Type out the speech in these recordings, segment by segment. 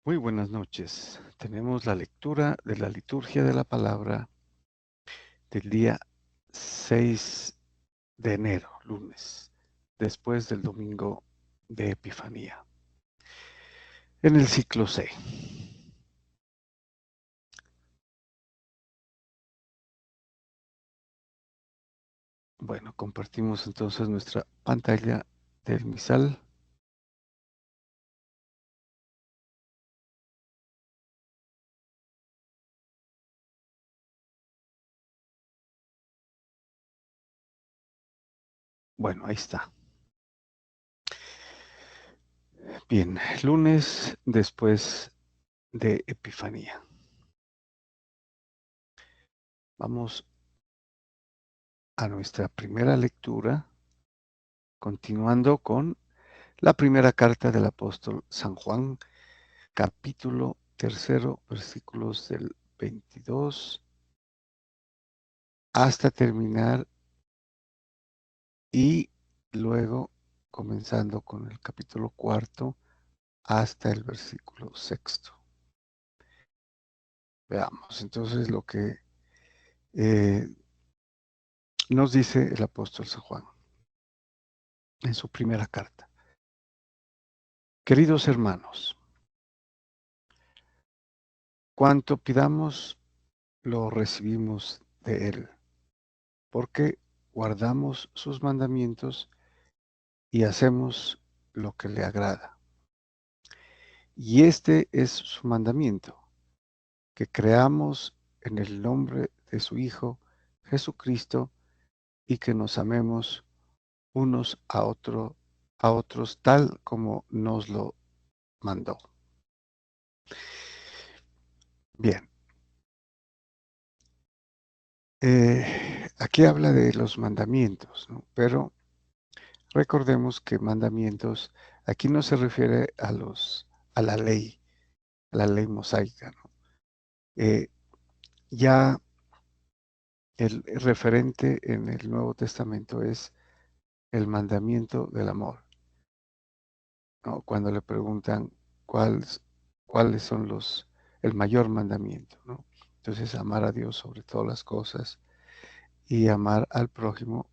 Muy buenas noches. Tenemos la lectura de la liturgia de la palabra del día 6 de enero, lunes, después del domingo de Epifanía, en el ciclo C. Bueno, compartimos entonces nuestra pantalla del misal. Bueno, ahí está. Bien, lunes después de Epifanía. Vamos a nuestra primera lectura, continuando con la primera carta del apóstol San Juan, capítulo 3, versículos del 22 hasta terminar, y luego comenzando con el capítulo 4 hasta el versículo 6. Veamos entonces lo que eh, nos dice el apóstol San Juan en su primera carta. Queridos hermanos, cuanto pidamos, lo recibimos de Él, porque guardamos sus mandamientos y hacemos lo que le agrada. Y este es su mandamiento, que creamos en el nombre de su Hijo Jesucristo y que nos amemos unos a otros tal como nos lo mandó. Bien, aquí habla de los mandamientos, ¿no? Pero recordemos que mandamientos aquí no se refiere a la ley mosaica, ¿no? Ya el referente en el Nuevo Testamento es el mandamiento del amor, ¿no? Cuando le preguntan cuáles son el mayor mandamiento, ¿no? Entonces, amar a Dios sobre todas las cosas y amar al prójimo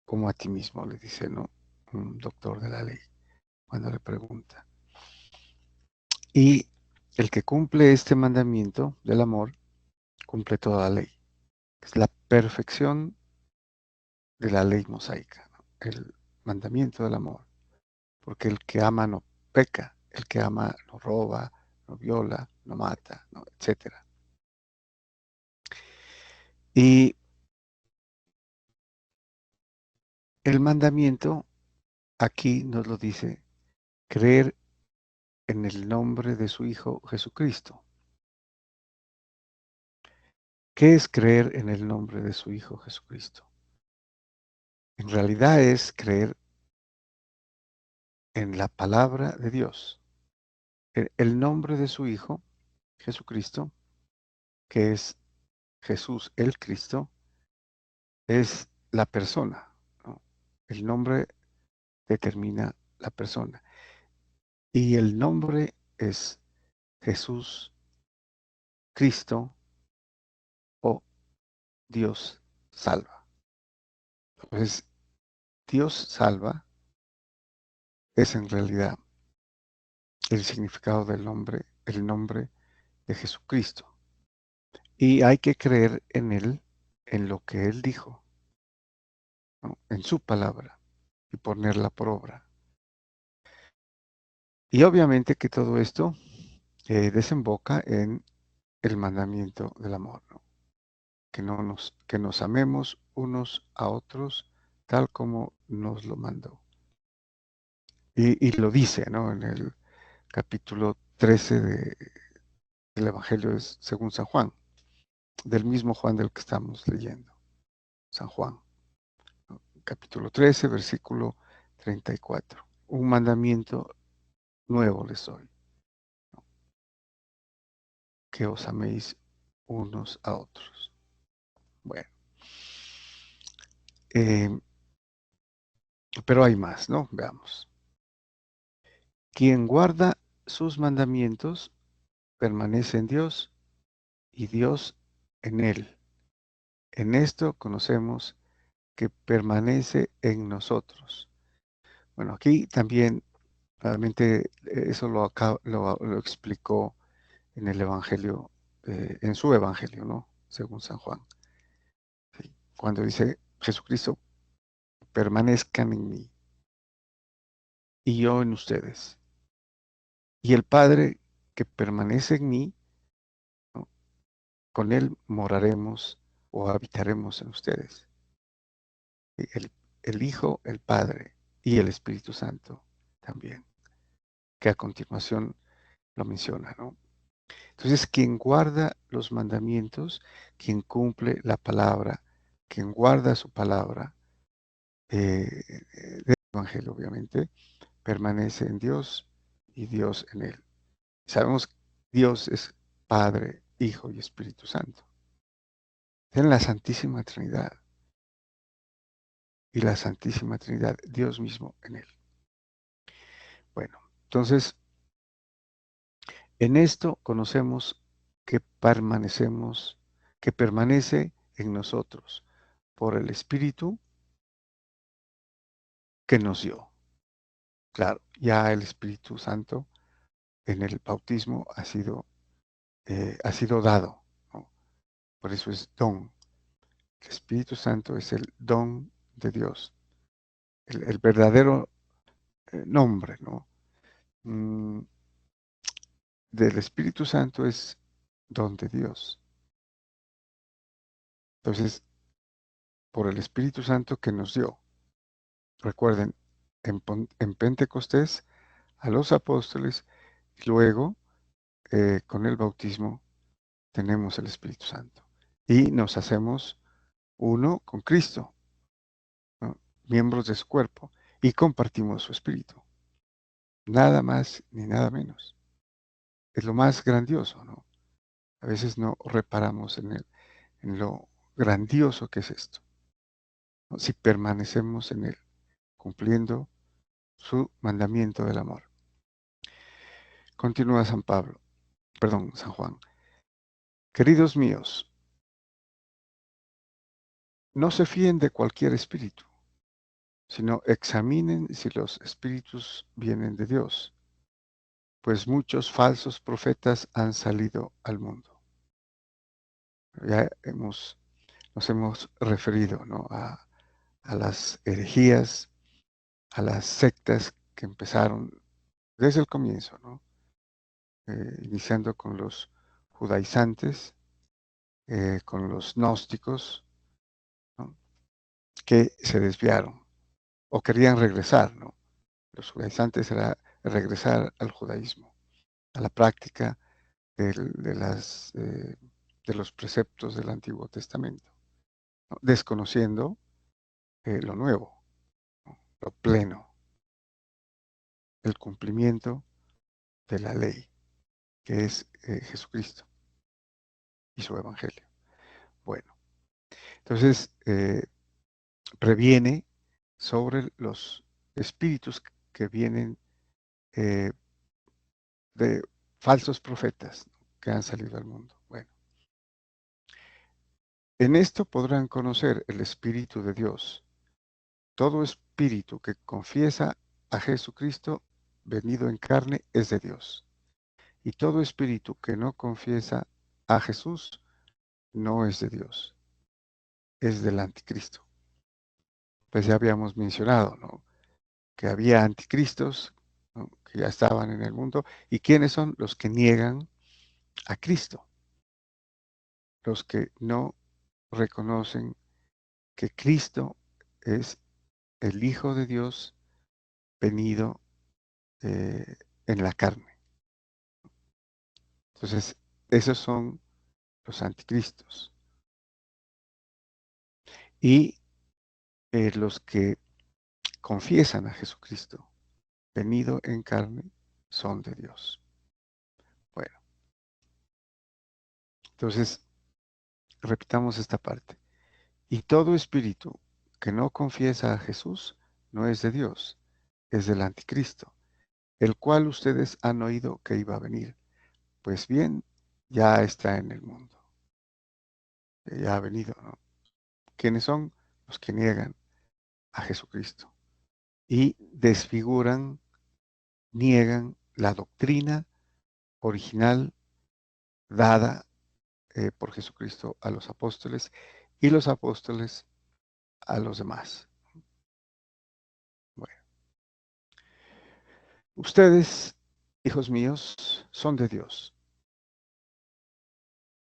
como a ti mismo, le dice, ¿no? Un doctor de la ley, cuando le pregunta. Y el que cumple este mandamiento del amor, cumple toda la ley. Es la perfección de la ley mosaica, ¿no? El mandamiento del amor. Porque el que ama no peca, el que ama no roba, no viola, no mata, ¿no? Etcétera. Y el mandamiento aquí nos lo dice, creer en el nombre de su Hijo Jesucristo. ¿Qué es creer en el nombre de su Hijo Jesucristo? En realidad es creer en la palabra de Dios. El nombre de su Hijo Jesucristo, que es Jesús el Cristo, es la persona, ¿no? El nombre determina la persona. Y el nombre es Jesús, Cristo o Dios salva. Entonces, Dios salva es en realidad el significado del nombre, el nombre de Jesucristo. Y hay que creer en Él, en lo que Él dijo, ¿no? En su palabra, y ponerla por obra. Y obviamente que todo esto desemboca en el mandamiento del amor, ¿no? Que nos amemos unos a otros tal como nos lo mandó. Y lo dice, ¿no? En el capítulo 13 del Evangelio según San Juan, del mismo Juan del que estamos leyendo, San Juan, ¿no? Capítulo 13, versículo 34. Un mandamiento nuevo les doy, ¿no? Que os améis unos a otros. Bueno, eh, pero hay más, ¿no? Veamos. Quien guarda sus mandamientos, permanece en Dios y Dios en él. En esto conocemos que permanece en nosotros. Bueno, aquí también realmente eso lo explicó en el Evangelio, en su Evangelio, ¿no? Según San Juan. ¿Sí? Cuando dice Jesucristo, permanezcan en mí y yo en ustedes. Y el Padre que permanece en mí, ¿no? Con él moraremos o habitaremos en ustedes. El, el Hijo, el Padre y el Espíritu Santo también, que a continuación lo menciona, ¿no? Entonces, quien guarda los mandamientos, quien cumple la palabra, quien guarda su palabra, del Evangelio, obviamente, permanece en Dios y Dios en él. Sabemos que Dios es Padre, Hijo y Espíritu Santo. En la Santísima Trinidad y la Santísima Trinidad, Dios mismo en él. Bueno, entonces, en esto conocemos que permanecemos, que permanece en nosotros por el Espíritu que nos dio. Claro, ya el Espíritu Santo en el bautismo ha sido dado, ¿no? Por eso es don. El Espíritu Santo es el don de Dios, el verdadero nombre, ¿no? Mm, del Espíritu Santo es don de Dios. Entonces, por el Espíritu Santo que nos dio. Recuerden, en Pentecostés a los apóstoles y luego con el bautismo tenemos el Espíritu Santo. Y nos hacemos uno con Cristo, ¿no? Miembros de su cuerpo, y compartimos su Espíritu. Nada más ni nada menos. Es lo más grandioso, ¿no? A veces no reparamos en lo grandioso que es esto, ¿no? Si permanecemos en él, cumpliendo su mandamiento del amor. Continúa San Juan. Queridos míos, no se fíen de cualquier espíritu, sino examinen si los espíritus vienen de Dios, pues muchos falsos profetas han salido al mundo. Ya nos hemos referido, ¿no? A las herejías, a las sectas que empezaron desde el comienzo, ¿no? Iniciando con los judaizantes, con los gnósticos, ¿no? Que se desviaron o querían regresar, ¿no? Los judaizantes era regresar al judaísmo, a la práctica de los preceptos del Antiguo Testamento, ¿no? Desconociendo lo nuevo, ¿no? Lo pleno, el cumplimiento de la ley, que es Jesucristo y su Evangelio. Bueno, entonces previene sobre los espíritus que vienen eh, de falsos profetas, ¿no? Que han salido al mundo. Bueno, en esto podrán conocer el Espíritu de Dios. Todo espíritu que confiesa a Jesucristo venido en carne es de Dios. Y todo espíritu que no confiesa a Jesús no es de Dios, es del anticristo. Pues ya habíamos mencionado, ¿no? Que había anticristos, ¿no? Que ya estaban en el mundo. ¿Y quiénes son los que niegan a Cristo? Los que no reconocen que Cristo es el Hijo de Dios venido en la carne. Entonces, esos son los anticristos. Y los que confiesan a Jesucristo venido en carne son de Dios. Bueno, entonces repitamos esta parte. Y todo espíritu que no confiesa a Jesús no es de Dios, es del anticristo. el cual ustedes han oído que iba a venir. Pues bien, ya está en el mundo. Ya ha venido, ¿no? ¿Quiénes son? Los que niegan a Jesucristo y desfiguran, niegan la doctrina original dada por Jesucristo a los apóstoles y los apóstoles a los demás. Bueno, ustedes, hijos míos, son de Dios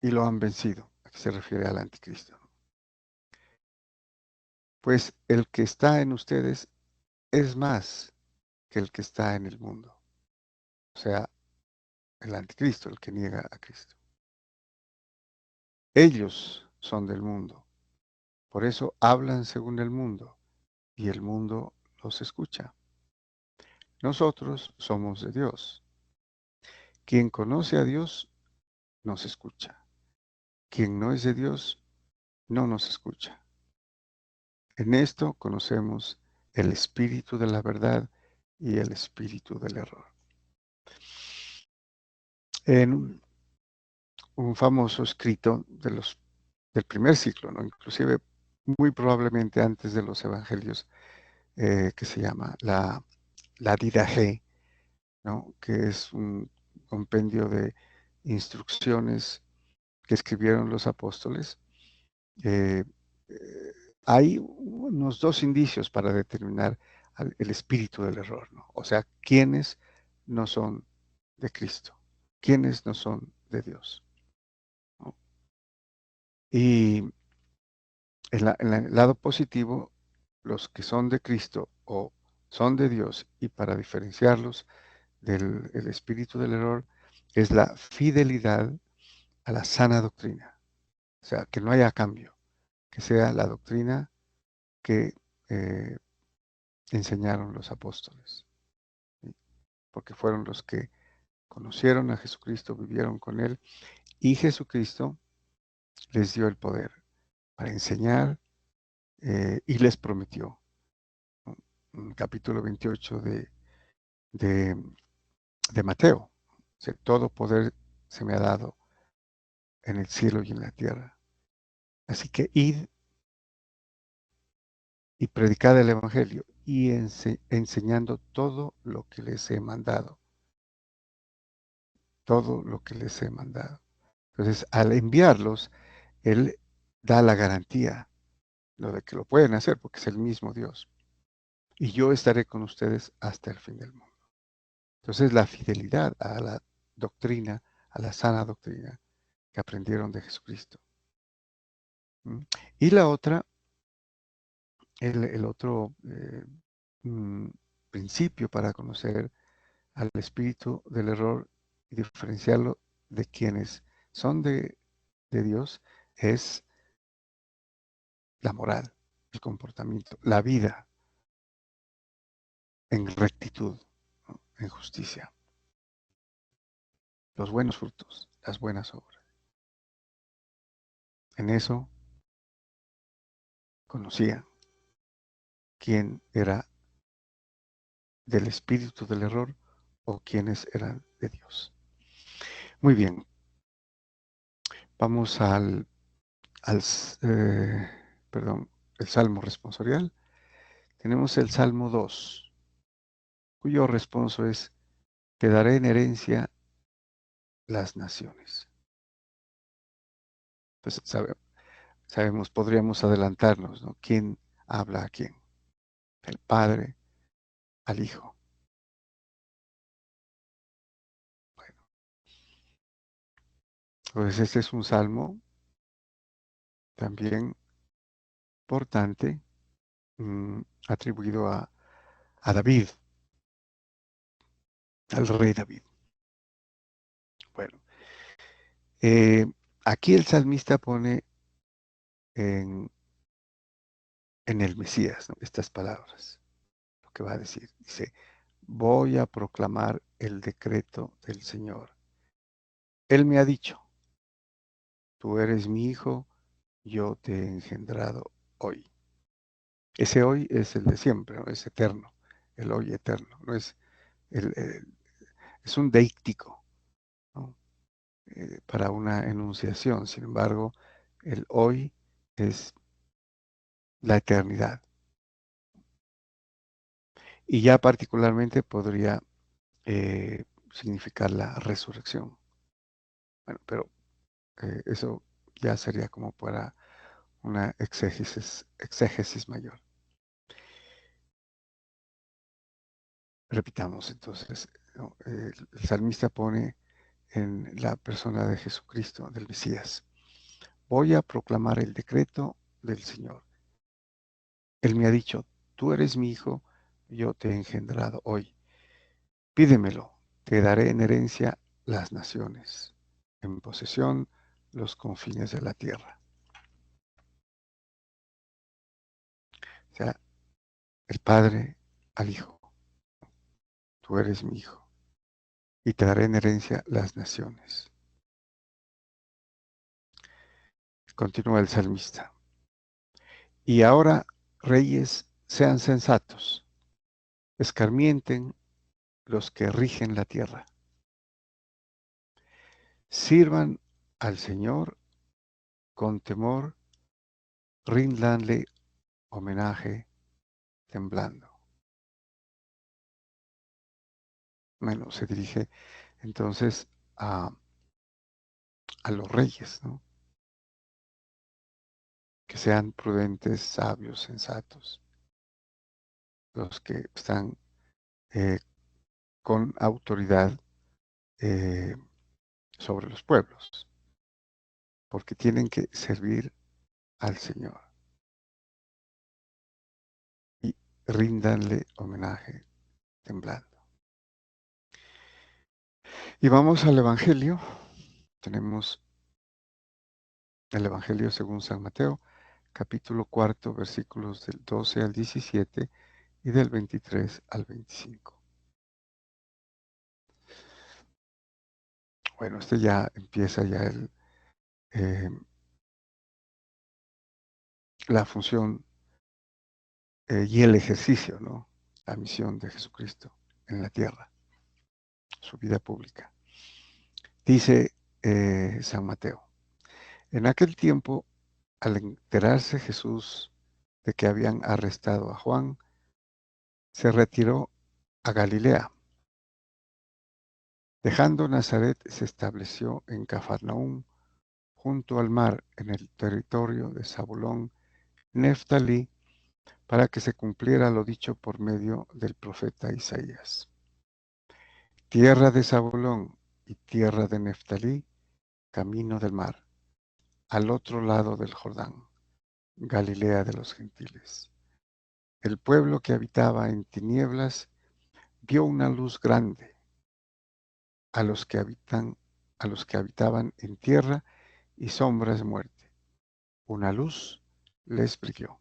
y lo han vencido. ¿A qué se refiere al anticristo? Pues el que está en ustedes es más que el que está en el mundo. O sea, el anticristo, el que niega a Cristo. Ellos son del mundo. Por eso hablan según el mundo y el mundo los escucha. Nosotros somos de Dios. Quien conoce a Dios nos escucha. Quien no es de Dios no nos escucha. En esto conocemos el espíritu de la verdad y el espíritu del error. En un famoso escrito del primer siglo, ¿no? Inclusive muy probablemente antes de los evangelios, que se llama la Didache, ¿no? Que es un compendio de instrucciones que escribieron los apóstoles. Eh, eh, Hay unos dos indicios para determinar el espíritu del error, ¿no? O sea, quiénes no son de Cristo, quiénes no son de Dios, ¿no? Y en el lado positivo, los que son de Cristo o son de Dios, y para diferenciarlos del el espíritu del error, es la fidelidad a la sana doctrina. O sea, que no haya cambio, que sea la doctrina que eh, enseñaron los apóstoles, ¿sí? Porque fueron los que conocieron a Jesucristo, vivieron con Él, y Jesucristo les dio el poder para enseñar, y les prometió, ¿no? En el capítulo 28 de, de Mateo: o sea, todo poder se me ha dado en el cielo y en la tierra. Así que id y predicad el Evangelio y enseñando todo lo que les he mandado, todo lo que les he mandado. Entonces, al enviarlos, Él da la garantía, lo de que lo pueden hacer, porque es el mismo Dios. Y yo estaré con ustedes hasta el fin del mundo. Entonces, la fidelidad a la doctrina, a la sana doctrina que aprendieron de Jesucristo. ¿Mm? Y la otra, el otro mm, principio para conocer al espíritu del error y diferenciarlo de quienes son de Dios, es la moral, el comportamiento, la vida en rectitud, ¿no? En justicia, los buenos frutos, las buenas obras. En eso conocían quién era del espíritu del error o quiénes eran de Dios. Muy bien, vamos al perdón, el Salmo responsorial. Tenemos el Salmo 2, cuyo responso es: te daré en herencia las naciones. Pues sabemos, podríamos adelantarnos, ¿no? ¿Quién habla a quién? El Padre al Hijo. Bueno, pues este es un salmo también importante, mm, atribuido a David, al rey David. Bueno, eh, aquí el salmista pone en, en el Mesías, ¿no? Estas palabras, lo que va a decir. Dice: voy a proclamar el decreto del Señor. Él me ha dicho: tú eres mi hijo, yo te he engendrado hoy. Ese hoy es el de siempre, ¿no? Es eterno, el hoy eterno. No es es un deíctico, ¿no? Para una enunciación. Sin embargo, el hoy es la eternidad. Y ya particularmente podría significar la resurrección. Bueno, pero eso ya sería como para una exégesis mayor. Repitamos entonces, ¿no? El salmista pone en la persona de Jesucristo, del Mesías: voy a proclamar el decreto del Señor. Él me ha dicho: tú eres mi hijo, yo te he engendrado hoy. Pídemelo, te daré en herencia las naciones, en posesión los confines de la tierra. O sea, el Padre al Hijo: tú eres mi hijo, y te daré en herencia las naciones. Continúa el salmista: y ahora, reyes, sean sensatos, escarmienten los que rigen la tierra. Sirvan al Señor con temor, ríndanle homenaje temblando. Bueno, se dirige entonces a los reyes, ¿no? Que sean prudentes, sabios, sensatos, los que están eh, con autoridad eh, sobre los pueblos, porque tienen que servir al Señor y ríndanle homenaje temblando. Y vamos al Evangelio. Tenemos el Evangelio según San Mateo, capítulo 4, versículos del 12 al 17 y del 23 al 25. Bueno, este ya empieza ya eh, la función y el ejercicio, ¿no? La misión de Jesucristo en la tierra, su vida pública. Dice San Mateo: en aquel tiempo, al enterarse Jesús de que habían arrestado a Juan, se retiró a Galilea. Dejando Nazaret, se estableció en Cafarnaúm, junto al mar, en el territorio de Zabulón, Neftalí, para que se cumpliera lo dicho por medio del profeta Isaías. Tierra de Zabulón y tierra de Neftalí, camino del mar, al otro lado del Jordán, Galilea de los gentiles. El pueblo que habitaba en tinieblas vio una luz grande. A los que habitaban en tierra y sombras de muerte, una luz les brilló.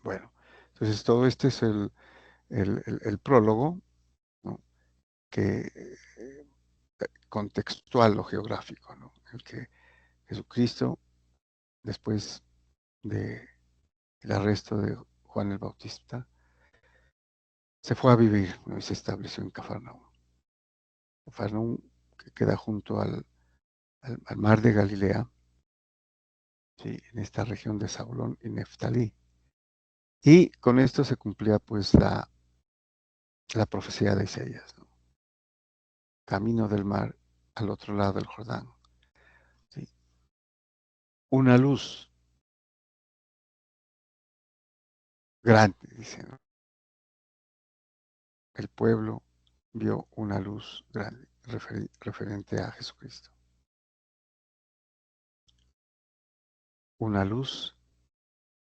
Bueno, entonces todo este es el prólogo, ¿no? Que contextual o geográfico, ¿no? El que Jesucristo, después del arresto de Juan el Bautista, se fue a vivir, ¿no? Y se estableció en Cafarnaúm. Cafarnaúm, que queda junto al mar de Galilea, ¿sí? En esta región de Zabulón y Neftalí. Y con esto se cumplía pues la profecía de Isaías, ¿no? Camino del mar al otro lado del Jordán, ¿sí? Una luz grande, dice, ¿no? El pueblo vio una luz grande, referente a Jesucristo. Una luz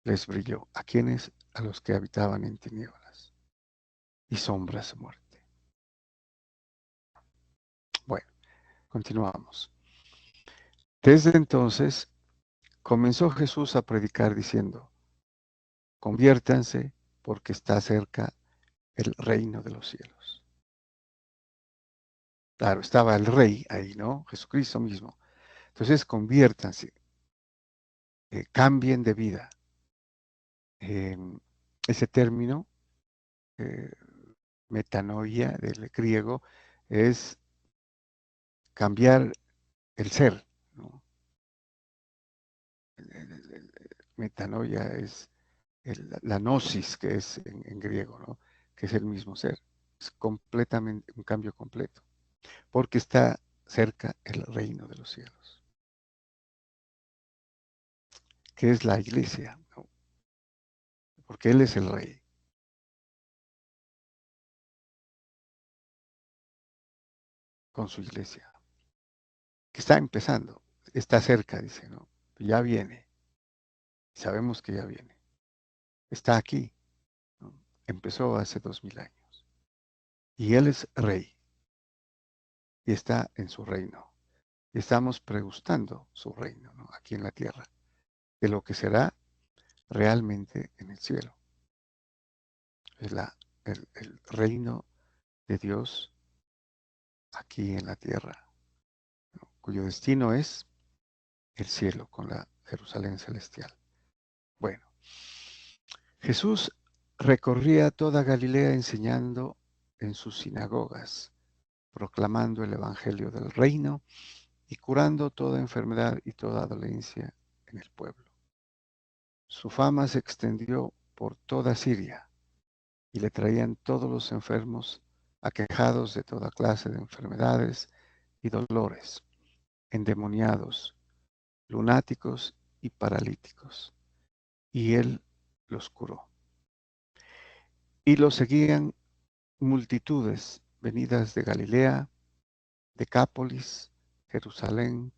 les brilló. ¿A quienes? A los que habitaban en tinieblas y sombras de muerte. Bueno, continuamos. Desde entonces comenzó Jesús a predicar diciendo: conviértanse, porque está cerca el reino de los cielos. Claro, estaba el rey ahí, ¿no? Jesucristo mismo. Entonces, conviértanse, cambien de vida. Ese término Metanoia del griego es cambiar el ser, ¿no? Metanoia es la gnosis, que es en griego, ¿no? Que es el mismo ser. Es completamente un cambio completo, porque está cerca el reino de los cielos, que es la iglesia, ¿no? Porque Él es el rey con su iglesia, que está empezando, está cerca, dice, ¿no? Ya viene, sabemos que ya viene, está aquí, ¿no? Empezó hace 2000 años y Él es rey y está en su reino. Y estamos pregustando su reino, ¿no? Aquí en la tierra, de lo que será realmente en el cielo. Es el reino de Dios aquí en la tierra, ¿no? Cuyo destino es el cielo con la Jerusalén celestial. Bueno, Jesús recorría toda Galilea enseñando en sus sinagogas, proclamando el Evangelio del reino y curando toda enfermedad y toda dolencia en el pueblo. Su fama se extendió por toda Siria y le traían todos los enfermos aquejados de toda clase de enfermedades y dolores, endemoniados, lunáticos y paralíticos, y él los curó. Y lo seguían multitudes venidas de Galilea, Decápolis, Jerusalén,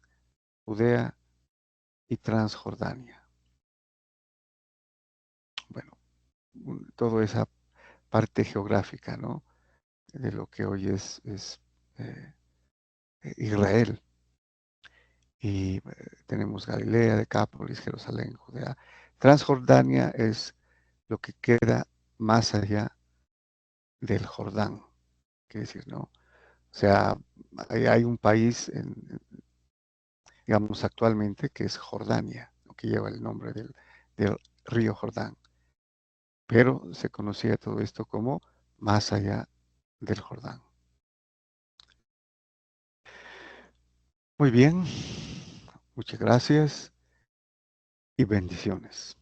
Judea y Transjordania. Bueno, toda esa parte geográfica, ¿no? De lo que hoy es eh, Israel. Y tenemos Galilea, Decápolis, Jerusalén, Judea. Transjordania es lo que queda más allá del Jordán, quiere decir, ¿no? O sea, hay un país, digamos, actualmente que es Jordania, ¿no? Que lleva el nombre del río Jordán, pero se conocía todo esto como más allá del Jordán. Muy bien, muchas gracias y bendiciones.